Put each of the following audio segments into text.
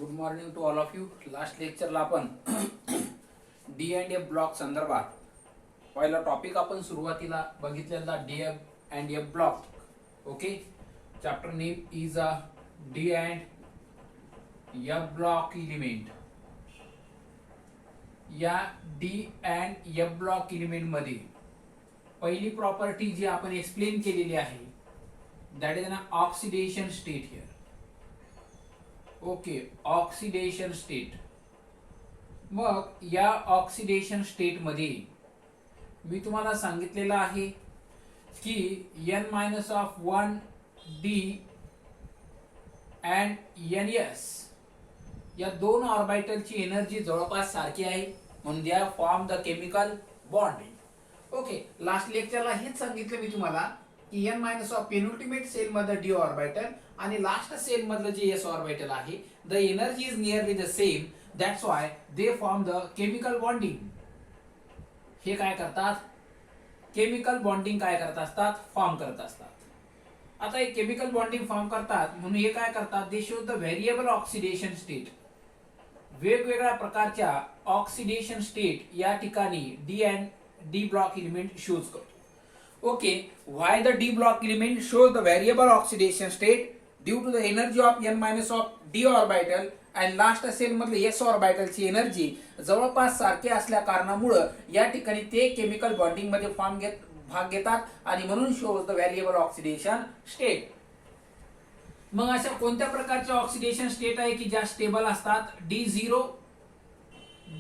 Good morning to all of you. Last लेक्चरला आपण D and F block संदर्भात पहिला टॉपिक आपण सुरुवातीला बघितलेला D and F block. Okay, chapter name is a D and F block element. या D and F block element मध्ये पहिली प्रॉपर्टी जी आपण एक्सप्लेन केलेली आहे that is an oxidation state here. Okay, oxidation state. मग या ऑक्सिडेशन स्टेट मध्ये मी तुम्हाला सांगितलेलं आहे की n-1 डी अँड ns या दोन ऑर्बिटलची एनर्जी जवळपास सारखी आहे म्हणून they are form the chemical bond. Okay, last लेक्चरला हेच सांगितलं मी तुम्हाला की n- पेनल्टिमेट सेल मध्ये डी ऑर्बिटल आणि लास्ट सेल मधलं जे एस ऑर्बिटल आहे the energy is nearly the same. That's why they form the chemical bonding. हे काय करतात? केमिकल बॉन्डिंग काय करत असतात? फॉर्म करत असतात. आता हे केमिकल बॉन्डिंग फॉर्म करतात म्हणून हे काय करतात? दे show the variable oxidation state. वेगवेगळ्या प्रकारच्या ऑक्सिडेशन स्टेट या ठिकाणी D and D block element shows करतो. Okay, why the D block element shows the variable oxidation state due to the energy of n- of D orbital and last cell मधले S orbital ची energy जवळपास सारखे असल्या कारणामुळे या ठिकाणी ते केमिकल बॉन्डिंग मध्ये भाग घेतात आणि म्हणून shows the variable oxidation state. मग अशा कोणत्या प्रकारच्या ऑक्सिडेशन स्टेट आहे की ज्या स्टेबल असतात? D0,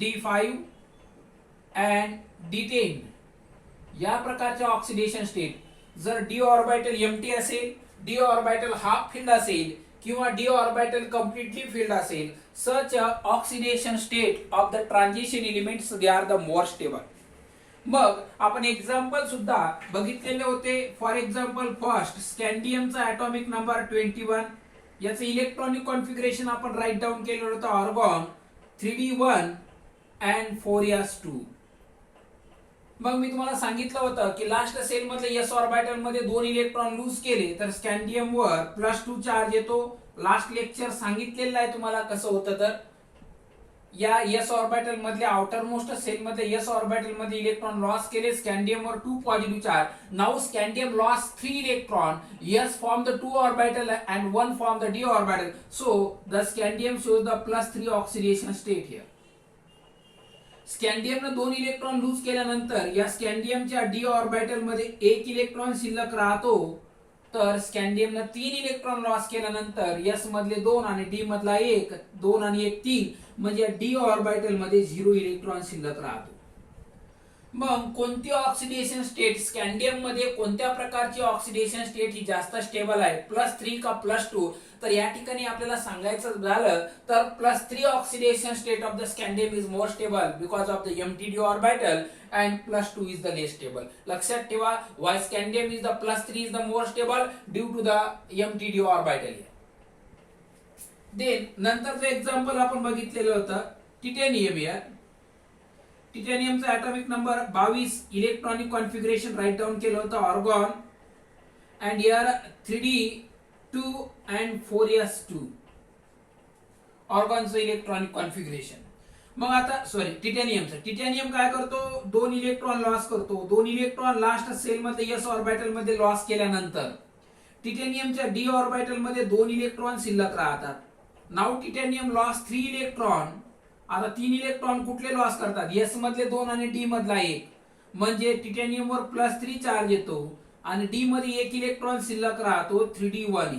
D5 and D10 या प्रकारच्या ऑक्सिडेशन स्टेट जर डी ऑर्बिटल एम्प्टी असेल, डी ऑर्बिटल हाफ फिल्ड असेल किंवा डी ऑर्बिटल कम्प्लिटली फिल्ड असेल, such oxidation state of the transition elements they are the more stable. मग आपण एक्झाम्पल सुद्धा बघितलेले होते. फॉर एक्झाम्पल फर्स्ट स्कॅन्डियमचा ॲटॉमिक नंबर 21. याचं इलेक्ट्रॉनिक कॉन्फिगरेशन आपण राईट डाऊन केलेलं होतं ऑर्गॉन 3d1 अँड 4s2. मग मी तुम्हाला सांगितलं होतं की लास्ट सेल मधले एस ऑर्बिटल मध्ये 2 इलेक्ट्रॉन लूज केले तर स्कॅन्डियम वर +2 चार्ज येतो. लास्ट लेक्चर सांगितलेलं आहे तुम्हाला कसं होतं. तर या एस ऑर्बिटल मधल्या आउटर मोस्ट सेल मध्ये एस ऑर्बिटल मध्ये इलेक्ट्रॉन लॉस केले, स्कॅन्डियम वर 2 positive charge. Now scandium loss 3 electron, S form the 2 orbital and 1 form the D orbital. So the scandium shows the +3 oxidation state here. स्कॅन्डियमने 2 electron lose केल्यानंतर या स्कॅन्डियमच्या D orbital मध्ये 1 electron शिल्लक राहतो. तर स्कॅन्डियमने 3 electron loss केल्यानंतर S मधले 2 आणि डी मधला 1, 2 आणि 1 3 म्हणजे डी ऑर्बिटल मध्ये 0 इलेक्ट्रॉन शिल्लक राहतो. मग कोणती ऑक्सिडेशन स्टेट स्कॅन्डियम मध्ये कोणत्या प्रकारची ऑक्सिडेशन स्टेट ही जास्त स्टेबल आहे? +3 का +2? तर या ठिकाणी आपल्याला सांगायचं झालं तर +3 oxidation state of the scandium is more stable because of the empty D orbital and +2 is the less stable. लक्षात ठेवा, why scandium is the +3 is the more stable due to the empty D orbital. Then नंतरचं example आपण बघितलेलं होतं titanium. या टिटॅनियमचा atomic number 22, electronic configuration write down केलं होतं argon and here 3d2 and 4s2 ऑर्गॉनचं इलेक्ट्रॉनिक कॉन्फिगरेशन. मग आता टिटॅनियम काय करतो? 2 इलेक्ट्रॉन लॉस करतो. 2 इलेक्ट्रॉन लास्ट सेल मध्ये एस ऑर्बिटल मध्ये लॉस केल्यानंतर टिटॅनियमच्या डी ऑर्बिटल मध्ये 2 इलेक्ट्रॉन शिल्लक राहतात. Now titanium loss 3 electron. आता 3 इलेक्ट्रॉन कुठले लॉस करतात? एस मधले 2 आणि डी मधला 1 म्हणजे टिटॅनियम वर +3 चार्ज येतो आणि डी मध्ये 1 इलेक्ट्रॉन शिल्लक राहतो 3d1.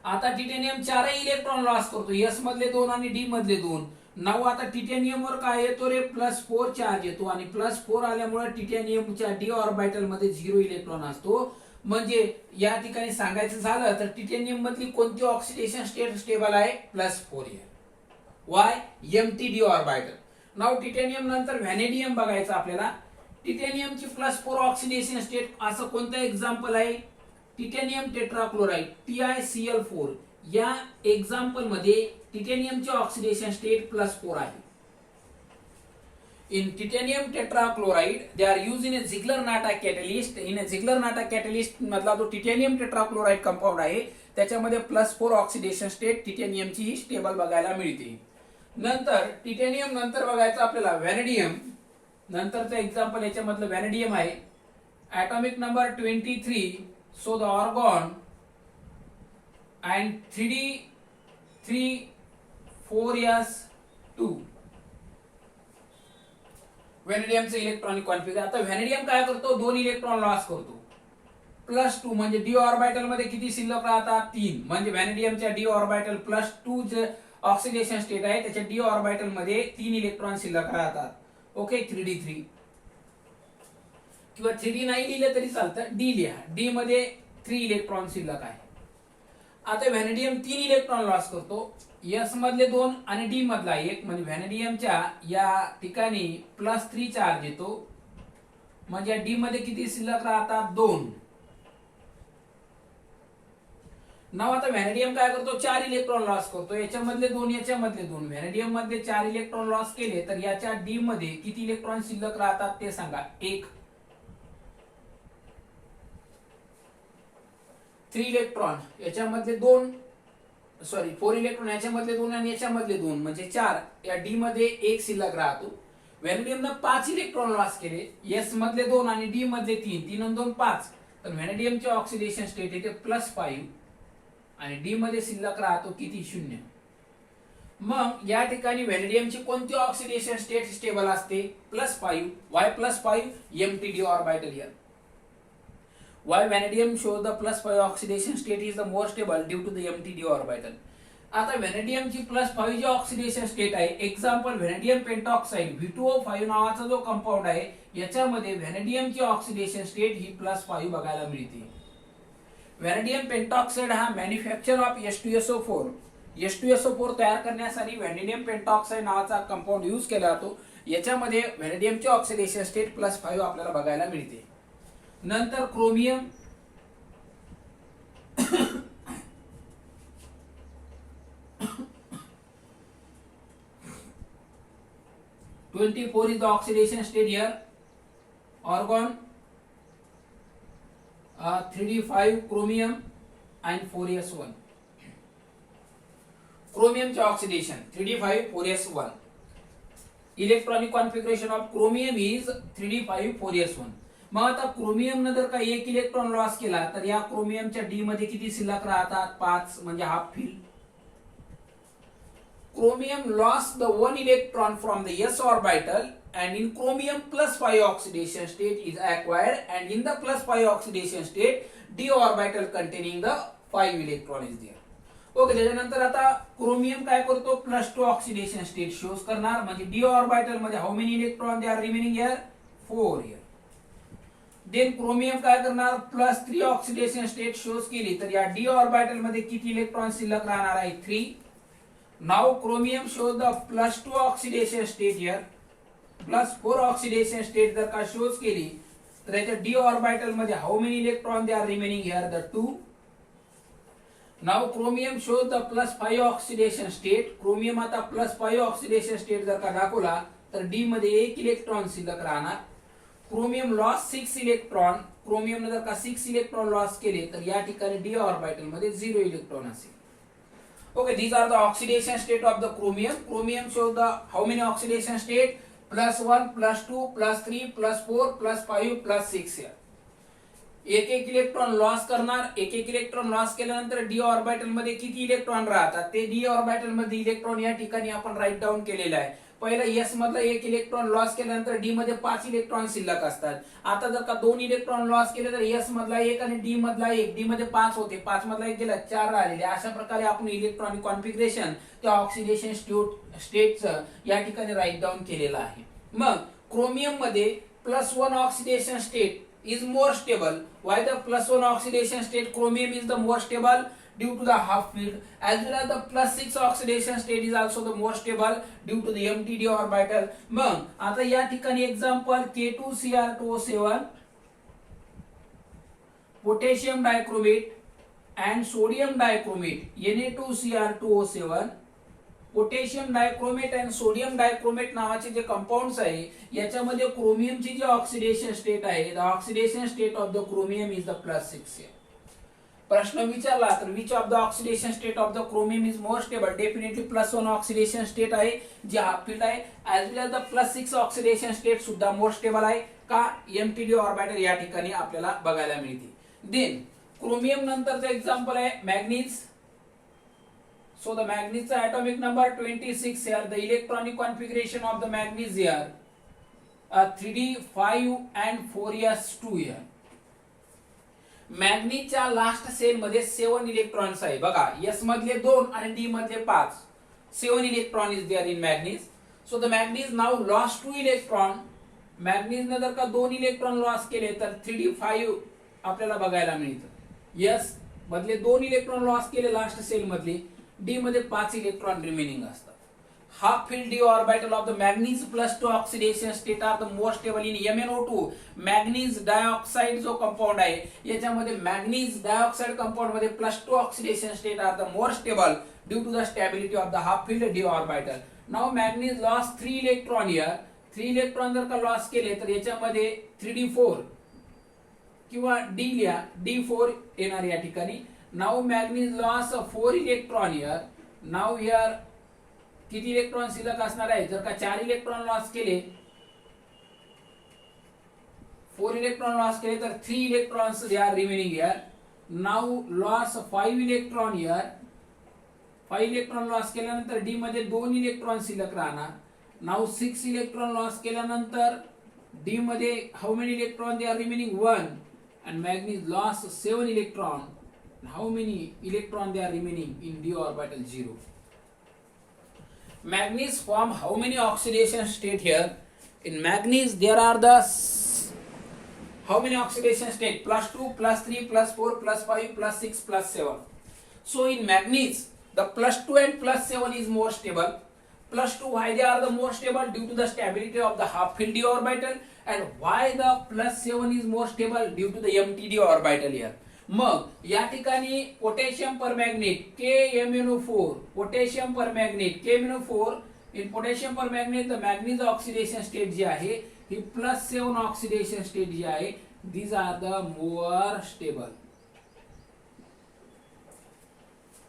आता टिटॅनियम 4 इलेक्ट्रॉन लॉस करतो, एस मधले 2 आणि डी मधले 2. नाउ आता टिटॅनियम वर काय येतो रे? +4 चार्ज येतो आणि +4 आल्यामुळे टिटॅनियमच्या डी ऑर्बिटल मध्ये 0 इलेक्ट्रॉन असतो. म्हणजे या ठिकाणी सांगायचं झालं तर टिटॅनियम मधली कोणती ऑक्सिडेशन स्टेट स्टेबल आहे? +4. Y? Empty D orbital. Now titanium नंतर व्हॅनेडियम बघायचं आपल्याला. टिटॅनियमची +4 ऑक्सिडेशन स्टेट असं कोणतं एक्झाम्पल आहे? Titanium tetrachloride TiCl4. या एक्झाम्पल मध्ये टिटॅनियमची ऑक्सिडेशन स्टेट +4 आहे. In titanium tetrachloride, they are used in a Ziegler-Natta catalyst. In a Ziegler-Natta catalyst मधला जो टिटॅनियम टेट्राक्लोराइड कंपाऊंड आहे त्याच्यामध्ये +4 ऑक्सिडेशन स्टेट टिटॅनियमची स्टेबल बघायला मिळते. नंतर टिटॅनियम नंतर बघायचं आपल्याला व्हॅनेडियम. नंतरचं एक्झाम्पल याच्यामधलं व्हॅनेडियम आहे. atomic number 23, so the argon and 3d3 4s2 व्हॅनेडियमचं इलेक्ट्रॉनिक कॉन्फिगर. आता व्हॅनेडियम काय करतो, 2 इलेक्ट्रॉन लॉस करतो. +2 म्हणजे डी ऑर्बिटल मध्ये किती शिल्लक राहतात, 3. म्हणजे व्हॅनेडियमच्या डी ऑर्बिटल +2 जे ऑक्सिडेशन स्टेट आहे त्याच्या डी ऑर्बिटल मध्ये 3 इलेक्ट्रॉन शिल्लक राहतात. ओके, 3d3 किंवा 3d नाही लिहिलं तरी चालतं, डी लिहा. डी मध्ये 3 इलेक्ट्रॉन शिल्लक आहे. आता व्हॅनेडियम 3 इलेक्ट्रॉन लॉस करतो. एस मधले 2 आणि डी मधला 1 म्हणजे व्हॅनेडियमच्या या ठिकाणी +3 चार्ज येतो. म्हणजे डी मध्ये किती शिल्लक राहतात, 2. नाव आता व्हॅनेडियम काय करतो, 4 इलेक्ट्रॉन लॉस करतो. याच्यामधले 2 याच्यामधले 2. व्हॅनेडियम मध्ये 4 इलेक्ट्रॉन लॉस केले तर याच्या डी मध्ये किती इलेक्ट्रॉन शिल्लक राहतात ते सांगा. 1. 3 इलेक्ट्रॉन याच्यामधले 2 सॉरी 4 इलेक्ट्रॉन याच्यामधले 2 आणि याच्यामधले 2 म्हणजे 4. या डी मध्ये 1 शिल्लक राहतो. व्हॅनेडियमनं 5 इलेक्ट्रॉन लॉस केले. एस मधले 2 आणि डी मधले 3. 3 आणि 2 5. तर व्हॅनेडियमचे ऑक्सिडेशन स्टेट येते +5 आणि डी मध्ये शिल्लक राहतो किती, 0. मग या ठिकाणी व्हॅनेडियमची कोणती ऑक्सिडेशन स्टेट स्टेबल असते, +5. Y +5, empty D orbital here. Why vanadium shows the +5 oxidation state is the more stable due to the empty d orbital. आता व्हॅनेडियमची +5 जी ऑक्सिडेशन स्टेट आहे, एक्झाम्पल व्हॅनेडियम पेंटॉक्साइड V2O5 नावाचा जो कंपाऊंड आहे याच्यामध्ये व्हॅनेडियमची oxidation state ही +5 बघायला मिळते. Vanadium pentoxide हा manufacture of H2SO4 H2SO4 तयार करण्यासाठी व्हॅनेडियम पेंटॉक्साइड नावाचा कंपाऊंड यूज केला जातो. याच्यामध्ये व्हॅनेडियमची ऑक्सिडेशन स्टेट +5 आपल्याला बघायला मिळते. नंतर chromium, (24) is the oxidation state here. Argon, 3d5 chromium and 4s1. Chromiumचे oxidation 3d5 4s1. Electronic configuration of chromium is 3d5 4s1. मग आता क्रोमियम न जर का 1 इलेक्ट्रॉन लॉस केला तर या क्रोमियमच्या डी मध्ये किती शिल्लक राहतात, 5 म्हणजे half fill. Chromium loss the 1 electron from the s orbital and in chromium +5 oxidation state is acquired and in the +5 oxidation state d orbital containing the 5 electron is there. Okay, त्याच्यानंतर आता chromium काय करतो, +2 oxidation state shows करणार. म्हणजे d orbital मध्ये how many electron they are remaining here, 4 here. Then chromium काय करणार, +3 oxidation state shows केली तर या डी ऑर्बिटल मध्ये किती इलेक्ट्रॉन शिल्लक राहणार आहे, 3. Now chromium shows the +2 oxidation state here. +4 oxidation state जर का शोज केली तर याच्या डी ऑर्बिटल मध्ये how many electron they are remaining here, the 2. Now chromium shows the +5 oxidation state. Chromium आता +5 ऑक्सिडेशन स्टेट जर का दाखवला तर डी मध्ये 1 इलेक्ट्रॉन शिल्लक राहणार. Chromium loss 6 electron. क्रोमियम ने जर का 6 इलेक्ट्रॉन लॉस केले तर या ठिकाणी डी ऑर्बिटल मध्ये 0 इलेक्ट्रॉन असेल. Okay, these are the oxidation state of the chromium. Chromium shows the how many oxidation state, +1 +2 +3 +4 +5 +6 here. एक इलेक्ट्रॉन लॉस करणार. एक इलेक्ट्रॉन लॉस केल्यानंतर डी ऑर्बिटल मध्ये किती इलेक्ट्रॉन राहतात ते डी ऑर्बिटल मध्ये इलेक्ट्रॉन या ठिकाणी आपण राईट डाऊन केलेलं आहे. पहिला एस मधला 1 इलेक्ट्रॉन लॉस केल्यानंतर डी मध्ये 5 इलेक्ट्रॉन शिल्लक असतात. आता जर का 2 इलेक्ट्रॉन लॉस केले तर एस मधला 1 आणि डी मधला 1. डी मध्ये 5 होते, 5 मधला 1 गेला, 4 राहिलेले. अशा प्रकारे आपण इलेक्ट्रॉनिक कॉन्फिगरेशन त्या ऑक्सिडेशन स्टेटचं या ठिकाणी राईट डाऊन केलेलं आहे. मग क्रोमियम मध्ये +1 oxidation state is more stable. Why the +1 oxidation state chromium is the more stable? Due to the half field, as well as the +6 oxidation state is also the more stable due to the empty d orbital. मग आता या ठिकाणी example K2Cr2O7, potassium dichromate and sodium dichromate Na2Cr2O7, potassium dichromate आणि sodium dichromate नावाचे जे compounds आहे याच्यामध्ये क्रोमियमची जी ऑक्सिडेशन स्टेट आहे, the oxidation state of the chromium is the +6. प्रश्न विचारला तर which of the oxidation state of the chromium is more stable, definitely +1 oxidation state आहे जी हाफ फील्ड आहे, as well as the +6 oxidation state सुद्धा more stable आहे का, MTD orbital या ठिकाणी आपल्याला बघायला मिळते. देन क्रोमियम नंतरचं एक्झाम्पल आहे manganese. So the manganese atomic number 26 here, the electronic configuration of the manganese here 3d 5 and 4s2 here. मॅग्नीजच्या लास्ट सेल मध्ये 7 इलेक्ट्रॉन्स आहे बघा, s मधले 2 आणि d मधले 5. 7 electron is there in manganese. So the manganese now lost 2 electron. Manganese ने जर का 2 इलेक्ट्रॉन लॉस केले तर 3d5 आपल्याला बघायला मिळतं. s मधले 2 इलेक्ट्रॉन लॉस केले लास्ट सेल मधले, डी मध्ये 5 इलेक्ट्रॉन रिमेनिंग असतात. Half filled d orbital of the manganese +2 oxidation state are the most stable in MnO2. Manganese dioxide जो कंपाऊंड आहे याच्यामध्ये मॅग्नीज डायऑक्साइड कंपाऊंड मध्ये +2 oxidation state are the more stable due to the stability of the half filled d orbital. Now manganese loss 3 electron here. 3 electron जर का loss केले तर याच्यामध्ये 3d4 किंवा d लिहा, d4 येणार या ठिकाणी. Now manganese loss 4 electron here. Now here किती इलेक्ट्रॉन शिल्लक असणार आहे, जर का 4 इलेक्ट्रॉन लॉस केले, 4 इलेक्ट्रॉन लॉस केले तर 3 electrons they are remaining here. Now loss 5 electron here. 5 electron loss केल्यानंतर डी मध्ये 2 इलेक्ट्रॉन शिल्लक राहणार. नाउ 6 इलेक्ट्रॉन लॉस केल्यानंतर डी मध्ये how many electron they are remaining 1 and manganese lost 7 electron. How many electron they are remaining in d orbital 0? Manganese form how many oxidation state here? In manganese there are the how many oxidation state? +2, +3, +4, +5, +6, +7. So in manganese the +2 and +7 is more stable. +2 why they are the more stable? Due to the stability of the half filled d orbital. And why the +7 is more stable? Due to the empty orbital here. मग या ठिकाणी potassium permanganate KMnO4, potassium permanganate KMnO4 in potassium permanganate the manganese oxidation state जी आहे ही +7 oxidation state जी आहे, these are the more stable.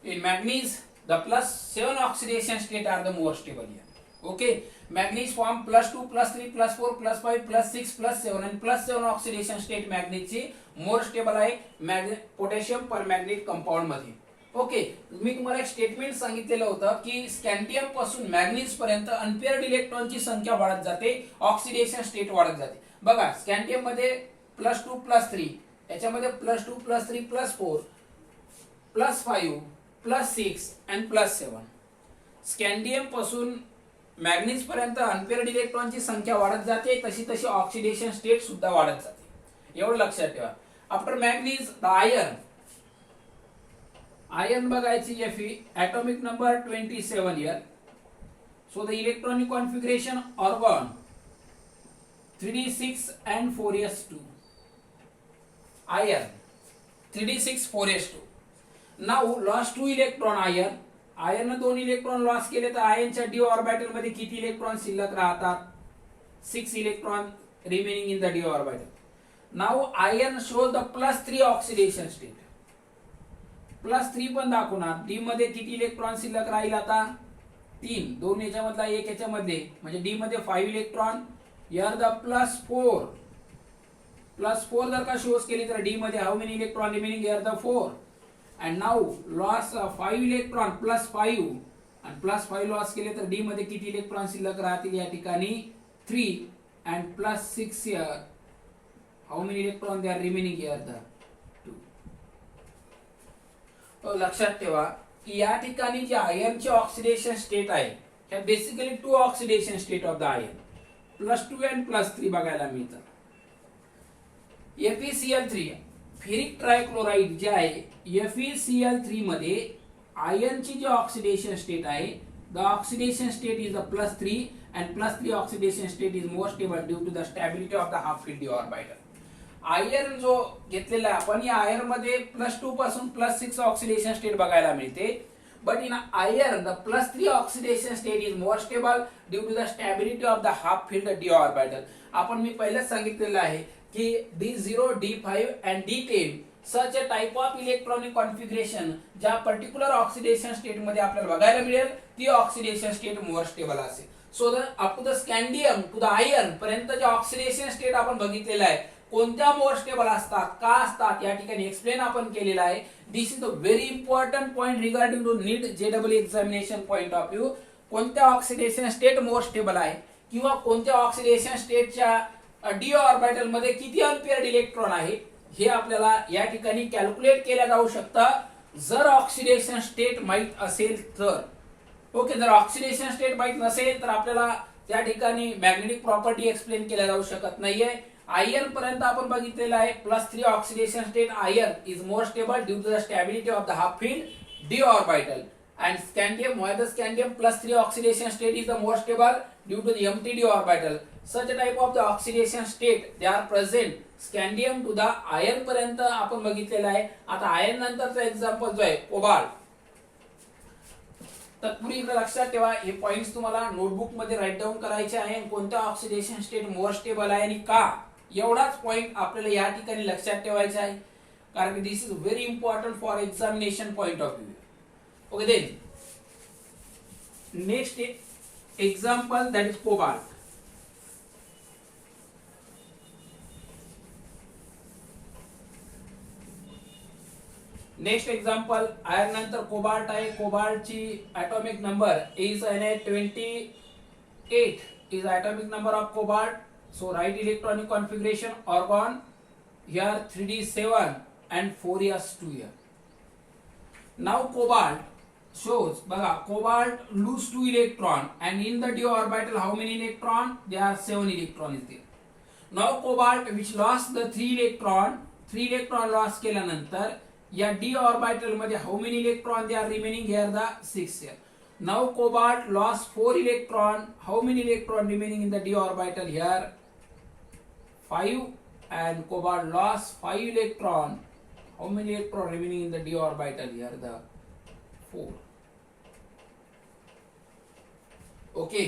In manganese the +7 oxidation state are the more stable here. Okay, manganese form +2, +3, +4, +5, +6, +7 and +7 oxidation state manganese ची मोर stable आहे potassium परमॅग्नेट compound मध्ये. Okay, मी तुम्हाला एक स्टेटमेंट सांगितलेलं होतं की स्कॅन्डियम पासून मॅग्नीज पर्यंत अनपेअर्ड इलेक्ट्रॉनची संख्या वाढत जाते, ऑक्सिडेशन स्टेट वाढत जाते. बघा स्कॅन्डियम मध्ये +2, +3, याच्यामध्ये +2, +3, +4, +5, +6 and +7. स्कॅन्डियम पासून मॅग्नीज पर्यंत अनपेअर्ड इलेक्ट्रॉनची संख्या वाढत जाते, तशी तशी ऑक्सिडेशन स्टेट सुद्धा वाढत जाते. एवढं लक्षात ठेवा. After manganese the iron. Iron बघायची Fe atomic number 27 here. So the electronic configuration argon 3d6 and 4s2. Iron 3d6 4s2. Now lost 2 electron iron. Iron 2 electron loss केले तर आयनच्या डी ऑर्बिटल मध्ये किती इलेक्ट्रॉन शिल्लक राहतात, 6 electron remaining in the D orbital. Now iron shows the +3 oxidation state. +3 पण दाखवणार. D मध्ये किती इलेक्ट्रॉन शिल्लक राहील आता, 3. 2 याच्यामधला 1 याच्यामध्ये, म्हणजे डी मध्ये 5 इलेक्ट्रॉन. Here the +4. +4 जर का शोज केली तर डी मध्ये how many electron remaining, here the 4. And now loss 5 electron +5 आणि +5 लॉस केले तर डी मध्ये किती इलेक्ट्रॉन शिल्लक राहतील या ठिकाणी, 3 and +6 here. How many electron they are remaining here? The 2. तो लक्षात ठेवा की या ठिकाणी जे आयर्नचे ऑक्सिडेशन स्टेट आहे ह्या basically 2 oxidation state of the iron, +2 and +3 बघायला मिळतात. FeCl3 फेरिक ट्रायक्लोराइड जे आहे FeCl3 मध्ये आयर्नची जी ऑक्सिडेशन स्टेट आहे, the oxidation state is the +3 and +3 oxidation state is more stable due to the stability of the half filled d orbital. Iron जो घेतलेला आपण या आयर्न मध्ये +2 पासून +6 ऑक्सिडेशन स्टेट बघायला मिळते, but in iron the +3 oxidation state is more stable due to the stability of the half filled d orbital. आपण मी पहिलेच सांगितलेलं आहे की d0, d5 and d10 such a type of electronic configuration ज्या particular oxidation state मध्ये आपल्याला बघायला मिळेल ती ऑक्सिडेशन स्टेट मोर स्टेबल असेल. So the up to the scandium to the iron पर्यंत जे ऑक्सिडेशन स्टेट आपण बघितलेलं आहे कोणत्या मोर स्टेबल असतात का असतात या ठिकाणी एक्सप्लेन आपण केलेला आहे. This is the very important point regarding to NEET JW examination point of view. कोणत्या ऑक्सिडेशन स्टेट मोर स्टेबल आहे किंवा कोणत्या ऑक्सिडेशन स्टेटच्या डी ऑर्बिटल मध्ये किती अनपेअर्ड इलेक्ट्रॉन आहे हे आपल्याला या ठिकाणी कॅल्क्युलेट केल्या जाऊ शकतं जर ऑक्सिडेशन स्टेट माहित असेल तर. ओके, जर ऑक्सिडेशन स्टेट माहित नसेल तर आपल्याला त्या ठिकाणी मॅग्नेटिक प्रॉपर्टी एक्सप्लेन केल्या जाऊ शकत नाहीये. आयर्न पर्यंत आपण बघितलेलं आहे +3 oxidation state iron is more stable due to the stability of the half filled d orbital. And scandium, why the scandium +3 oxidation state is the more stable due to the empty d orbital. Such a type of the oxidation state they are present. Scandium to the iron पर्यंत आपण बघितलेलं आहे. आता iron नंतरचा example जो आहे cobalt. तत्पूर्वी इकडे लक्षात ठेवा हे पॉइंट्स तुम्हाला नोटबुक मध्ये राईट डाऊन करायचे आहे. कोणत्या ऑक्सिडेशन स्टेट मोर स्टेबल आहे आणि का एवढाच पॉइंट आपल्याला या ठिकाणी लक्षात ठेवायचा आहे कारण की this is very important for examination point of view. Okay, then next example that is cobalt. Next example iron नंतर कोबाल्ट आहे. कोबाल्ट ची atomic number is 28 is atomic number of cobalt. So write electronic configuration orgon here 3d7 and 4s2 here. Now cobalt shows बघा cobalt lose 2 electron and in the d orbital how many electron? There are 7 electron is there. Now cobalt which lost the 3 electron loss केल्यानंतर या d orbital मध्ये how many electron they are remaining? Here the 6 here. Now cobalt lost 4 electron. How many electron remaining in the d orbital? Here 5 and cobalt lost 5 electron. How many electron remaining in the d orbital? Here the 4. Okay,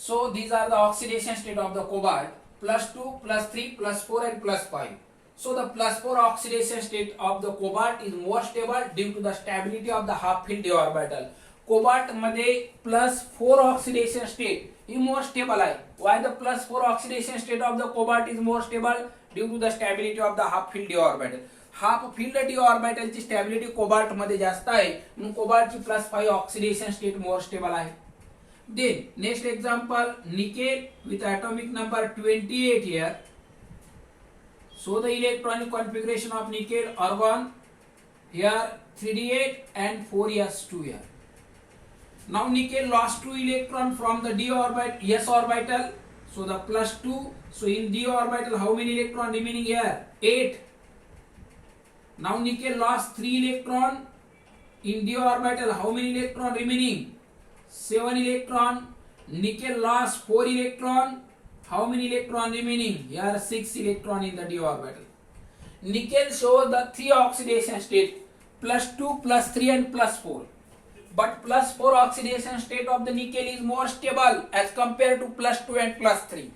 so these are the oxidation state of the cobalt +2, +3, +4 and +5. So the +4 oxidation state of the cobalt is more stable due to the stability of the half filled d orbital. Cobalt मध्ये +4 oxidation state ही more stable आहे. Why the +4 oxidation state of the cobalt is more stable? Due to the stability of the half filled d orbital. Half filled d orbital ची stability cobalt मध्ये जास्त आहे म्हणून cobalt ची +5 oxidation state more stable आहे. Then next example nickel with atomic number 28 here. So the electronic configuration of nickel argon here 3d8 and 4s2 here. Now nickel lost 2 electron from the d orbital s orbital. So the +2. So in d orbital how many electron remaining here? 8. Now nickel lost 3 electron in d orbital. How many electron remaining? 7 electron. Nickel lost 4 electron. How many electron remaining? Here 6 electron in the d orbital. Nickel shows the 3 oxidation state +2, +3 and +4. But +4 oxidation state of the nickel is more stable as compared to +2 and +3.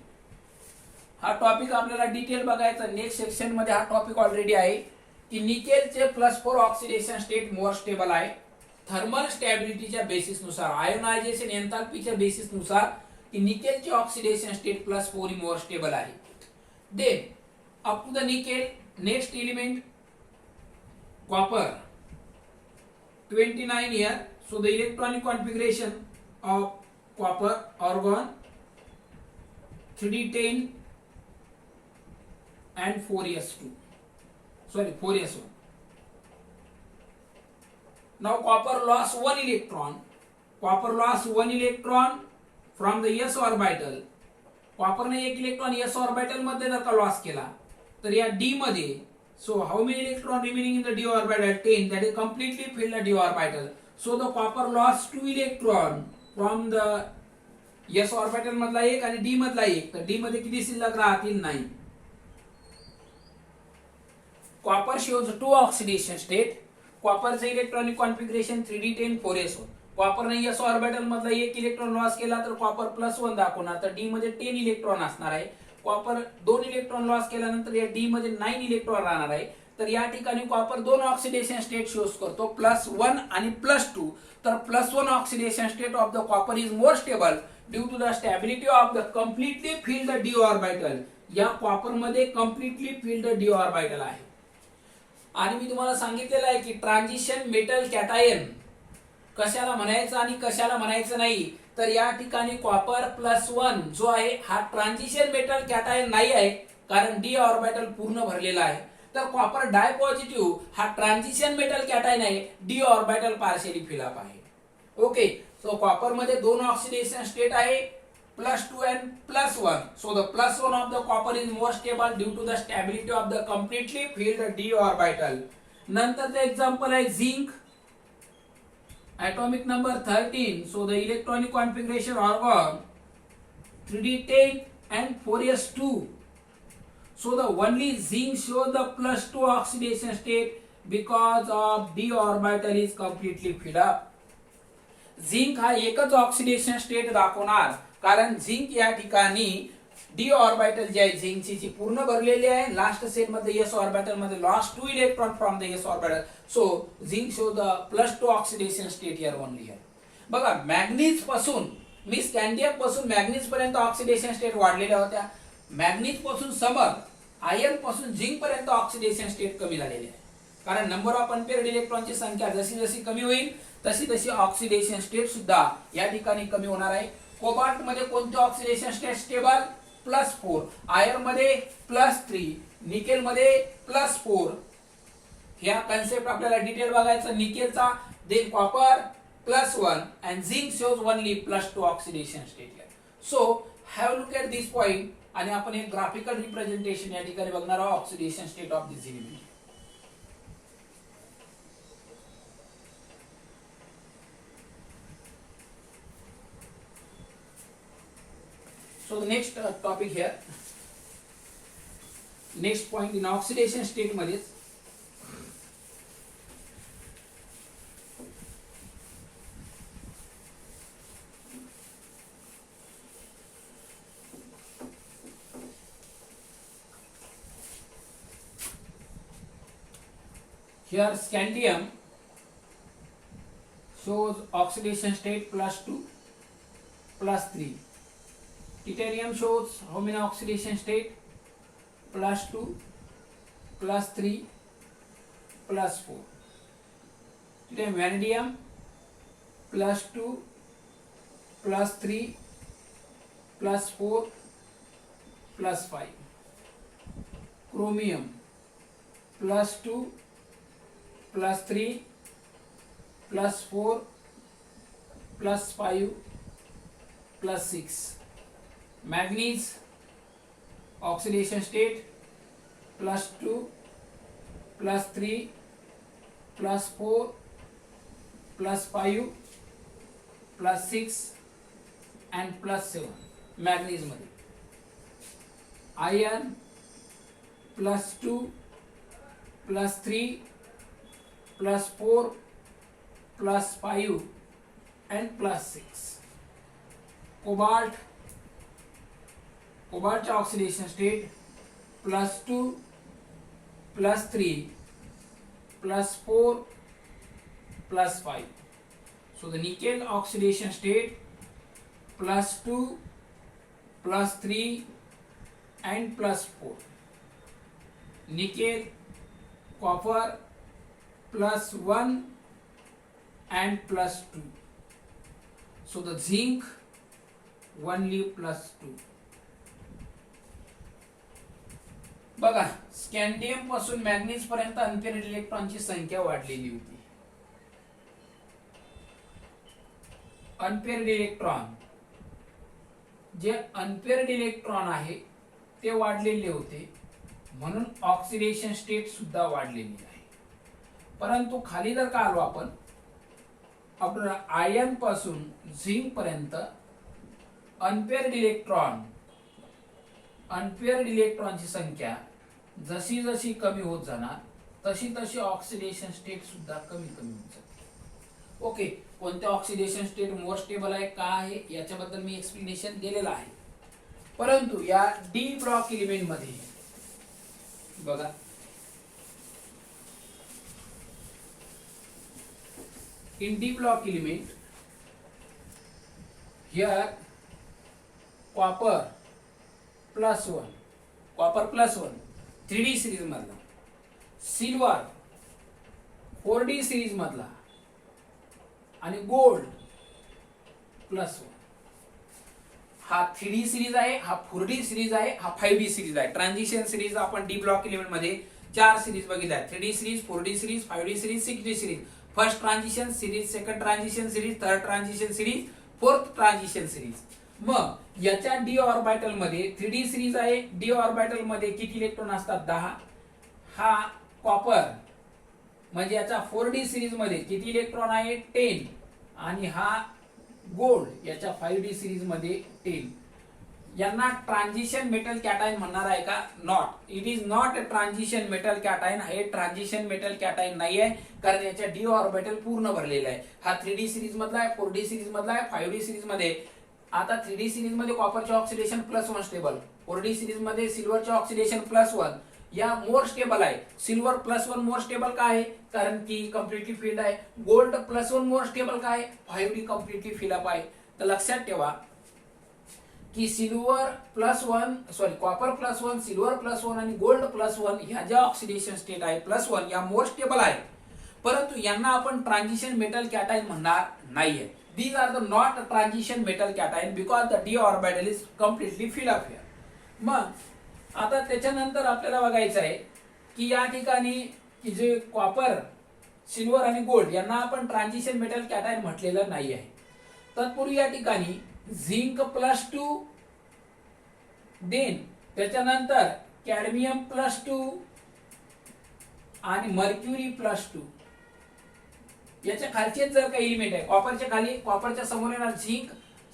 हा topic आपल्याला detail बघायचा next section मध्ये. हा topic already आहे की निकेलचे +4 oxidation state more stable आहे thermal स्टॅबिलिटीच्या बेसिसनुसार आयोनायझेशन एन्थाल्पीच्या बेसिसनुसार की निकेलचे ऑक्सिडेशन स्टेट +4 ही मोर स्टेबल आहे. Then up to the nickel next element copper 29 here. So the electronic configuration of copper argon 3d10 and 4s2. Sorry, 4s1. Now copper lost 1 electron. Copper lost 1 electron from the s orbital. Copper ने 1 electron s orbital मध्ये जर का loss केला तर या d मध्ये so how many electron remaining in the d orbital? 10. That is completely filled the d orbital. So the copper lost 2 electron from the s orbital मधला 1 आणि d मधला 1. तर d मध्ये किती शिल्लक राहतील? 9. Copper shows 2 oxidation state. कॉपरचं electronic configuration 3d10 4s1. कॉपरने s ऑर्बिटल मधला एक इलेक्ट्रॉन लॉस केला तर कॉपर +1 दाखवणार, तर डी मध्ये 10 इलेक्ट्रॉन असणार आहे. कॉपर 2 इलेक्ट्रॉन लॉस केल्यानंतर या डी मध्ये 9 इलेक्ट्रॉन राहणार आहे. तर या ठिकाणी कॉपर 2 ऑक्सिडेशन स्टेट शोज करतो, +1 आणि +2. तर +1 oxidation state of the copper is more stable due to the stability of the completely filled d orbital. या कॉपर मध्ये कम्प्लिटली फिल्ड डी ऑर्बिटल आहे. आणि मी तुम्हाला सांगितलेलं आहे की ट्रान्झिशन मेटल कॅटायन कशाला म्हणायचं आणि कशाला म्हणायचं नाही. तर या ठिकाणी कॉपर +1 जो आहे हा ट्रान्झिशन मेटल कॅटायन नाही आहे, कारण डी ऑर्बिटल पूर्ण भरलेला आहे. तर कॉपर डाय पॉझिटिव्ह हा ट्रान्झिशन मेटल कॅटायन आहे, d orbital partially fill up आहे. ओके, सो कॉपर मध्ये 2 ऑक्सिडेशन स्टेट आहे, +2 and +1. So the +1 of the copper is more stable due to the stability of the completely filled d orbital. नंतरचं example आहे zinc, atomic number 13. So the electronic configuration argon 3d10 and 4s2. So the only zinc shows the +2 oxidation state because of d orbital is completely filled up. Zinc हा एकच oxidation state दाखवणार, कारण zinc या ठिकाणी D orbital जी आहे झिंकची ची पूर्ण भरलेली आहे. लास्ट सेट मध्ये s ऑर्बिटल मध्ये lost 2 electron from the s orbital. So zinc show the +2 oxidation state here only आहे. बघा, मॅग्नीज पासून मी स्कॅन्डियम पासून मॅग्नीज पर्यंत ऑक्सिडेशन स्टेट वाढलेल्या होत्या. मॅग्नीज पासून समर, आयर्न पासून झिंक पर्यंत ऑक्सिडेशन स्टेट कमी झालेली आहे, कारण नंबर ऑफ अनपेअर्ड इलेक्ट्रॉनची संख्या जशी जशी कमी होईल तशी तशी ऑक्सिडेशन स्टेट सुद्धा या ठिकाणी कमी होणार आहे. कोबाल्ट मध्ये कोणते ऑक्सिडेशन स्टेट स्टेबल? +4. आयर्न मध्ये +3. निकेल मध्ये +4. ह्या कन्सेप्ट आपल्याला डिटेल बघायचं. निकेलचा, then copper +1 and zinc shows only +2 oxidation state. So have look at this point आणि आपण एक ग्राफिकल रिप्रेझेंटेशन या ठिकाणी बघणार आहोत oxidation state of this element. So the next topic here, next point in oxidation state मध्ये here scandium shows oxidation state +2 +3. Titanium shows how many oxidation state? +2 +3 +4. Titanium, vanadium +2 +3 +4 +5. Chromium +2 +3 +4 +5 +6. Manganese oxidation state +2 +3 +4 +5 +6 and +7. Manganese मध्ये iron +2 +3 +4 +5 and +6. Cobalt, cobalt oxidation state +2 +3 +4 +5. So the nickel oxidation state +2 +3 and +4. Nickel, copper +1 and +2. So the zinc only +2. बघा, स्कॅन्डियम पासून manganese पर्यंत unpaired इलेक्ट्रॉनची संख्या वाढलेली होती. Unpaired electron, जे unpaired electron आहे ते वाढलेले होते, म्हणून ऑक्सिडेशन स्टेट सुद्धा वाढलेली आहे. परंतु खाली जर का आलो आपण आयर्न पासून झिंक पर्यंत अनपेअर्ड इलेक्ट्रॉनची संख्या जशी जशी कमी होत जाणार तशी तशी ऑक्सिडेशन स्टेट सुद्धा कमी कमी होत जाते. ओके, कोणत्या ऑक्सिडेशन स्टेट मोर स्टेबल आहे का आहे याच्याबद्दल मी एक्सप्लेनेशन दिलेलं आहे. परंतु या डी ब्लॉक एलिमेंट मध्ये बघा, in D block element here copper plus 1 3D series मधला, सिल्वर 4D series मधला आणि गोल्ड प्लस 1. हा 3D सिरीज आहे, हा 4D सिरीज आहे, हा 5D सिरीज आहे. ट्रान्झिशन सिरीज आपण डी ब्लॉक एलिमेंट मध्ये 4 सिरीज बघितल्या आहेत. 3D series, 4D series, 5D series, 6D series. First transition series, second transition series, third transition series, fourth transition series. मग याच्या डी ऑर्बिटल मध्ये 3D सिरीज आहे. D orbital मध्ये किती इलेक्ट्रॉन असतात? 10. हा कॉपर म्हणजे याच्या 4D सिरीज मध्ये किती इलेक्ट्रॉन आहे? 10. आणि हा गोल्ड याच्या 5D सिरीज मध्ये 10. यांना ट्रान्झिशन मेटल कॅटायन म्हणणार आहे का? Not. It is not a transition metal cation. हे ट्रान्झिशन मेटल कॅटायन नाही आहे, कारण याच्या डी ऑर्बिटल पूर्ण भरलेला आहे. हा 3D सिरीज मधला आहे, 4D सिरीज मधला आहे, 5D सिरीज मध्ये. आता 3D सिरीज मध्ये कॉपरचे ऑक्सिडेशन +1 स्टेबल, 4D सिरीज मध्ये सिल्वरचे ऑक्सिडेशन +1. या मोर स्टेबल आहे. सिल्वर +1 मोर स्टेबल का आहे? कारण की कम्प्लिटली फिल्ड आहे. गोल्ड +1 मोर स्टेबल का आहे? 5D कम्प्लिटली फिल अप आहे. तर लक्षात ठेवा की सिल्वर कॉपर +1, सिल्वर +1 आणि गोल्ड +1 ह्या ज्या ऑक्सिडेशन स्टेट आहे +1 या मोर स्टेबल आहे. परंतु यांना आपण ट्रान्झिशन मेटल कॅटायन म्हणणार नाहीये. These are the not transition metal cation because the D orbital is completely fill up here. मग आता त्याच्यानंतर आपल्याला बघायचं आहे की या ठिकाणी की जे कॉपर, सिल्वर आणि गोल्ड यांना आपण ट्रान्झिशन मेटल कॅटायन म्हटलेलं नाही आहे. तत्पूर्वी या ठिकाणी झिंक +2, देन त्याच्यानंतर कॅडमियम +2 आणि मर्क्युरी +2. याच्या खालचे जर काही एलिमेंट आहे, कॉपरच्या खाली, कॉपरच्या समोर येणार झिंक,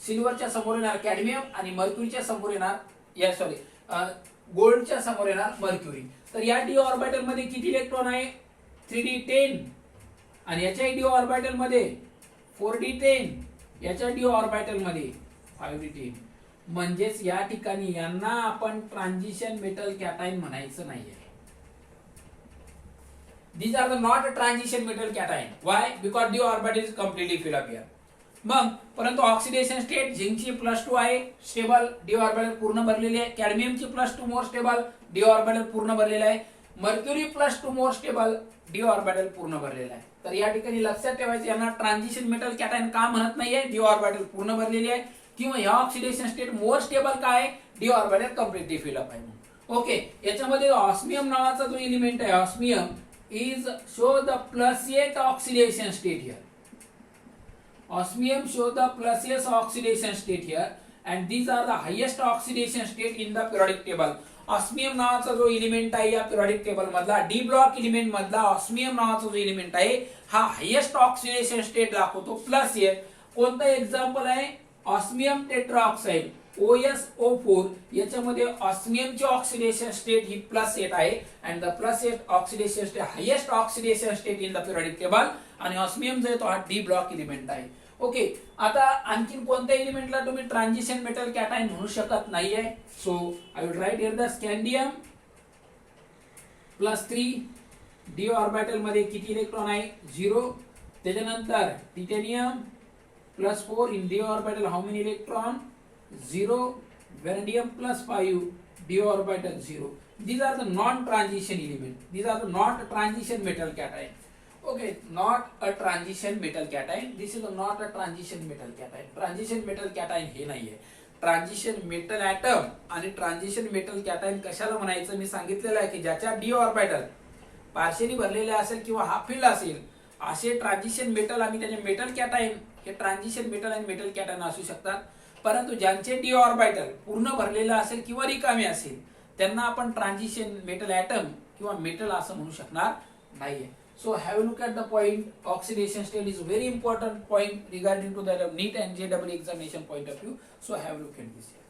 सिल्वरच्या समोर येणार कॅडमियम आणि मर्क्युरीच्या समोर येणार गोल्डच्या समोर येणार मर्क्युरी. तर या डी ऑर्बिटल मध्ये किती इलेक्ट्रॉन आहे? 3D 10. आणि याच्या डी ऑर्बिटल मध्ये 4D 10. याच्या डी ऑर्बिटल मध्ये 5D 10. म्हणजेच या ठिकाणी यांना आपण ट्रान्झिशन मेटल कॅटायन म्हणायचं नाहीये. These are the not transition metal cation. Why? Because d orbital is completely fill up here. मग परंतु ऑक्सिडेशन स्टेट झिंकची +2 आहे, स्टेबल, डी ऑर्बिटल पूर्ण भरलेली आहे. कॅडमियमची +2 मोर स्टेबल, डी ऑर्बिटल पूर्ण भरलेला आहे. Mercury +2 more stable, D orbital पूर्ण भरलेला आहे. तर या ठिकाणी लक्षात ठेवायचं यांना ट्रान्झिशन मेटल कॅटायन का म्हणत नाहीये? डी ऑर्बिटल पूर्ण भरलेली आहे. किंवा या ऑक्सिडेशन स्टेट मोर स्टेबल का आहे? D orbital completely fill up आहे. ओके, याच्यामध्ये ऑस्मियम नावाचा जो एलिमेंट आहे, osmium is show the +8 oxidation state here. Osmium show the +8 oxidation state here and these are the highest oxidation state in the periodic table. Osmium नावाचा जो element आहे या periodic table मधला, D block element मधला osmium नावाचा जो element आहे हा हायेस्ट ऑक्सिडेशन स्टेट दाखवतो +8. कोणतं एक्झाम्पल आहे? Osmium tetroxide OSO4. याच्यामध्ये ऑस्मियमची ऑक्सिडेशन स्टेट ही +8 आहे and the +8 oxidation state highest oxidation state in the periodic table. आणि ऑस्मियम जो आहे तो हा डी ब्लॉक एलिमेंट आहे. ओके, आता आणखीन कोणत्या एलिमेंटला तुम्ही ट्रान्झिशन मेटल कॅटायन म्हणू शकत नाहीये? So I will write here the scandium +3. D orbital मध्ये किती इलेक्ट्रॉन आहे? 0. त्याच्यानंतर titanium +4 in D orbital how many electron? 0. Vanadium +5, d orbital 0. These are the non-transition element. These are the not transition metal cation. Okay, not a transition metal cation. This is not a transition metal cation. Transition metal cation हे नाहीये. Transition metal item आणि transition metal cation कशाला म्हणायचं मी सांगितलेलं आहे की ज्याच्या D orbital partially भरलेले असेल किंवा हाफ फिल्ड असेल असे ट्रान्झिशन मेटल आणि त्याचे मेटल कॅटायन हे ट्रान्झिशन मेटल आणि मेटल कॅटायन असू शकतात. परंतु ज्यांचे डी ऑर्बिटल पूर्ण भरलेलं असेल किंवा रिकामे असेल त्यांना आपण ट्रान्झिशन मेटल ॲटम किंवा मेटल असं म्हणू शकणार नाहीये. So have a look at the point. Oxidation state is very important point regarding to the NEET and JEE examination point of view. So have a look at this here.